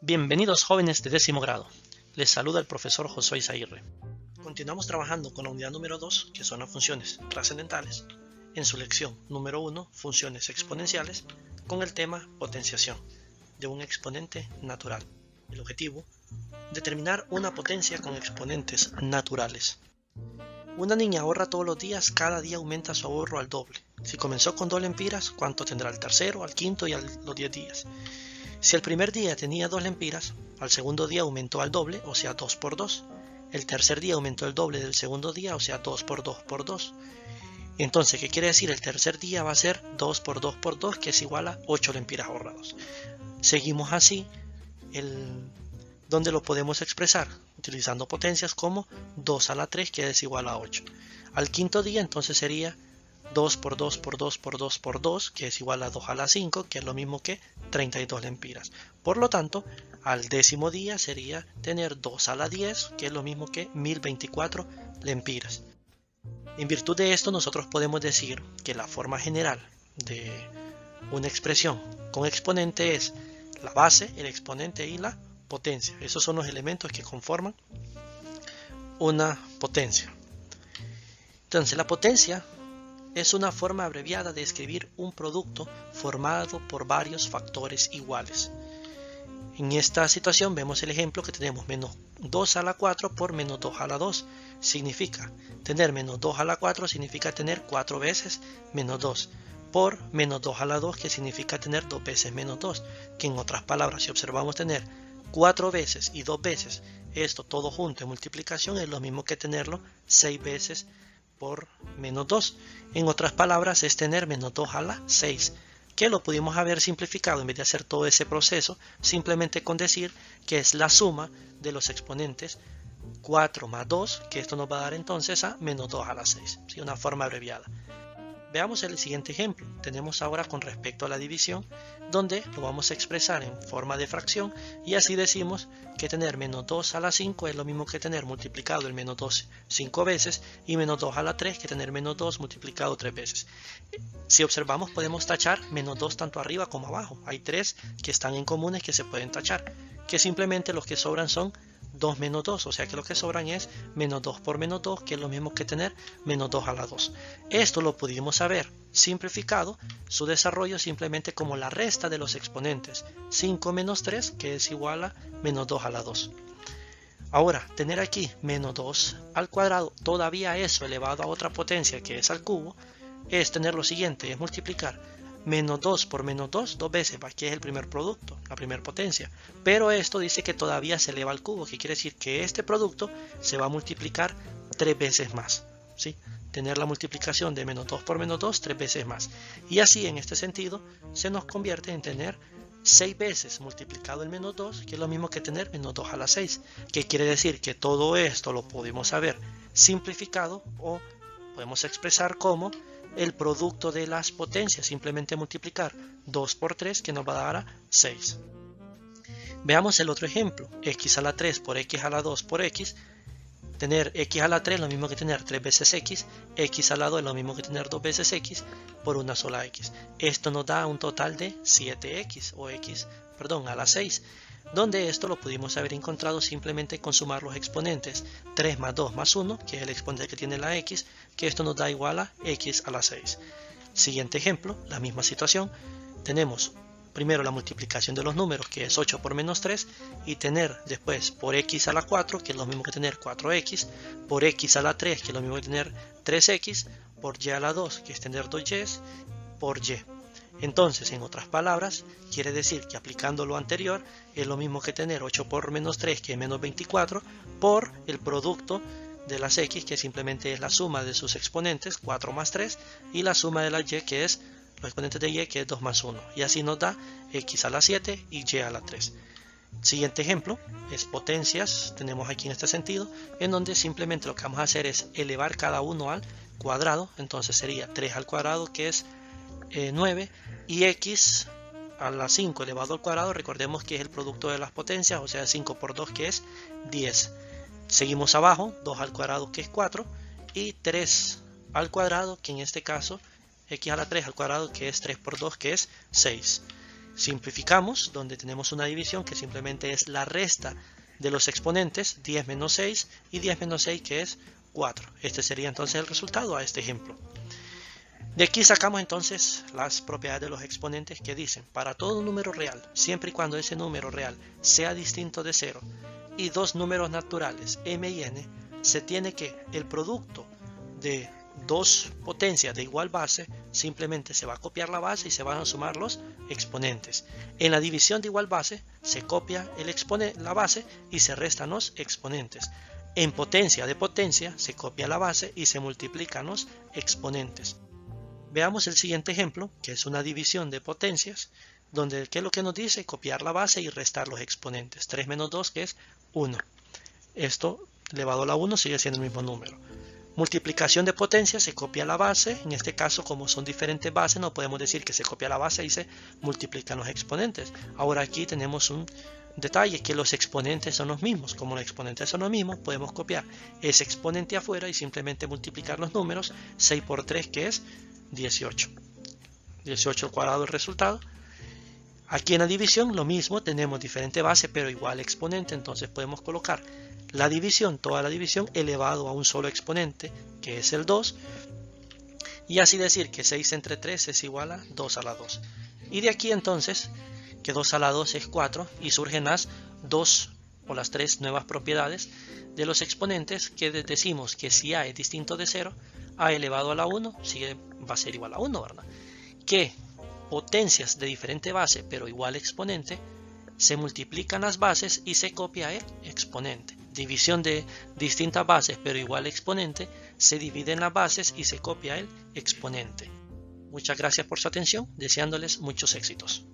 Bienvenidos jóvenes de décimo grado. Les saluda el profesor Josué Izaguirre. Continuamos trabajando con la unidad número 2, que son las funciones trascendentales, en su lección número 1, funciones exponenciales, con el tema potenciación de un exponente natural. El objetivo, determinar una potencia con exponentes naturales. Una niña ahorra todos los días, cada día aumenta su ahorro al doble. Si comenzó con 2 lempiras, ¿cuánto tendrá al tercero, al quinto y a los 10 días? Si el primer día tenía 2 lempiras, al segundo día aumentó al doble, o sea 2 por 2. El tercer día aumentó el doble del segundo día, o sea 2 por 2 por 2. Entonces, ¿qué quiere decir? El tercer día va a ser 2 por 2 por 2, que es igual a 8 lempiras ahorrados. Seguimos así, donde lo podemos expresar utilizando potencias como 2 a la 3, que es igual a 8. Al quinto día entonces sería 2 por 2 por 2 por 2 por 2, que es igual a 2 a la 5, que es lo mismo que 32 lempiras. Por lo tanto, al décimo día sería tener 2 a la 10, que es lo mismo que 1024 lempiras. En virtud de esto, nosotros podemos decir que la forma general de una expresión con exponente es la base, el exponente y la potencia. Esos son los elementos que conforman una potencia. Entonces, la potencia es una forma abreviada de escribir un producto formado por varios factores iguales. En esta situación vemos el ejemplo que tenemos menos 2 a la 4 por menos 2 a la 2. Significa tener menos 2 a la 4 significa tener 4 veces menos 2 por menos 2 a la 2, que significa tener 2 veces menos 2, que en otras palabras, si observamos tener 4 veces y 2 veces esto todo junto en multiplicación, es lo mismo que tenerlo 6 veces por menos 2. En otras palabras, es tener menos 2 a la 6, que lo pudimos haber simplificado en vez de hacer todo ese proceso, simplemente con decir que es la suma de los exponentes 4 más 2, que esto nos va a dar entonces a menos 2 a la 6, ¿sí? Una forma abreviada. Veamos el siguiente ejemplo. Tenemos ahora con respecto a la división, donde lo vamos a expresar en forma de fracción, y así decimos que tener menos 2 a la 5 es lo mismo que tener multiplicado el menos 2 5 veces, y menos 2 a la 3 que tener menos 2 multiplicado 3 veces. Si observamos, podemos tachar menos 2 tanto arriba como abajo. Hay 3 que están en comunes que se pueden tachar, que simplemente los que sobran son 2 menos 2, o sea que lo que sobran es menos 2 por menos 2, que es lo mismo que tener menos 2 a la 2. Esto lo pudimos haber simplificado su desarrollo simplemente como la resta de los exponentes 5 menos 3, que es igual a menos 2 a la 2. Ahora, tener aquí menos 2 al cuadrado, todavía eso elevado a otra potencia que es al cubo, es tener lo siguiente, es multiplicar menos 2 por menos 2, 2 veces, que es el primer producto, la primera potencia. Pero esto dice que todavía se eleva al cubo, que quiere decir que este producto se va a multiplicar 3 veces más, ¿sí? Tener la multiplicación de menos 2 por menos 2, 3 veces más. Y así, en este sentido, se nos convierte en tener 6 veces multiplicado el menos 2, que es lo mismo que tener menos 2 a la 6. Que quiere decir que todo esto lo pudimos haber simplificado o podemos expresar como el producto de las potencias, simplemente multiplicar 2 por 3, que nos va a dar a 6. Veamos el otro ejemplo, x a la 3 por x a la 2 por x. Tener x a la 3 es lo mismo que tener 3 veces x a la 2 es lo mismo que tener 2 veces x por una sola x. Esto nos da un total de 7x o a la 6, donde esto lo pudimos haber encontrado simplemente con sumar los exponentes 3 más 2 más 1, que es el exponente que tiene la x, que esto nos da igual a x a la 6. Siguiente ejemplo, la misma situación. Tenemos primero la multiplicación de los números, que es 8 por menos 3, y tener después por x a la 4, que es lo mismo que tener 4x, por x a la 3, que es lo mismo que tener 3x, por y a la 2, que es tener 2y, por y. Entonces, en otras palabras, quiere decir que aplicando lo anterior es lo mismo que tener 8 por menos 3, que es menos 24, por el producto de las x, que simplemente es la suma de sus exponentes, 4 más 3, y la suma de la y, que es los exponentes de y, que es 2 más 1. Y así nos da x a la 7 y y a la 3. Siguiente ejemplo es potencias. Tenemos aquí en este sentido, en donde simplemente lo que vamos a hacer es elevar cada uno al cuadrado. Entonces sería 3 al cuadrado, que es 9, y x a la 5 elevado al cuadrado, recordemos que es el producto de las potencias, o sea 5 por 2, que es 10. Seguimos abajo, 2 al cuadrado, que es 4, y 3 al cuadrado, que en este caso x a la 3 al cuadrado, que es 3 por 2, que es 6. Simplificamos, donde tenemos una división que simplemente es la resta de los exponentes, 10 menos 6 y 10 menos 6 que es 4. Este sería entonces el resultado a este ejemplo. De aquí sacamos entonces las propiedades de los exponentes que dicen, para todo número real, siempre y cuando ese número real sea distinto de 0, y dos números naturales, m y n, se tiene que el producto de dos potencias de igual base, simplemente se va a copiar la base y se van a sumar los exponentes. En la división de igual base, se copia la base y se restan los exponentes. En potencia de potencia, se copia la base y se multiplican los exponentes. Veamos el siguiente ejemplo, que es una división de potencias, donde ¿qué es lo que nos dice? Copiar la base y restar los exponentes. 3 menos 2, que es 1. Esto elevado a la 1 sigue siendo el mismo número. Multiplicación de potencias, se copia la base. En este caso, como son diferentes bases, no podemos decir que se copia la base y se multiplican los exponentes. Ahora aquí tenemos un detalle, que los exponentes son los mismos. Como los exponentes son los mismos, podemos copiar ese exponente afuera y simplemente multiplicar los números. 6 por 3, que es 18. 18 al cuadrado el resultado. Aquí en la división lo mismo, tenemos diferente base pero igual exponente, entonces podemos colocar la división, toda la división elevado a un solo exponente, que es el 2, y así decir que 6 entre 3 es igual a 2 a la 2. Y de aquí entonces que 2 a la 2 es 4 y surgen las dos o las tres nuevas propiedades de los exponentes, que decimos que si a es distinto de 0, a elevado a la 1 va a ser igual a 1, ¿verdad? Que potencias de diferente base pero igual exponente, se multiplican las bases y se copia el exponente. División de distintas bases pero igual exponente, se dividen las bases y se copia el exponente. Muchas gracias por su atención, deseándoles muchos éxitos.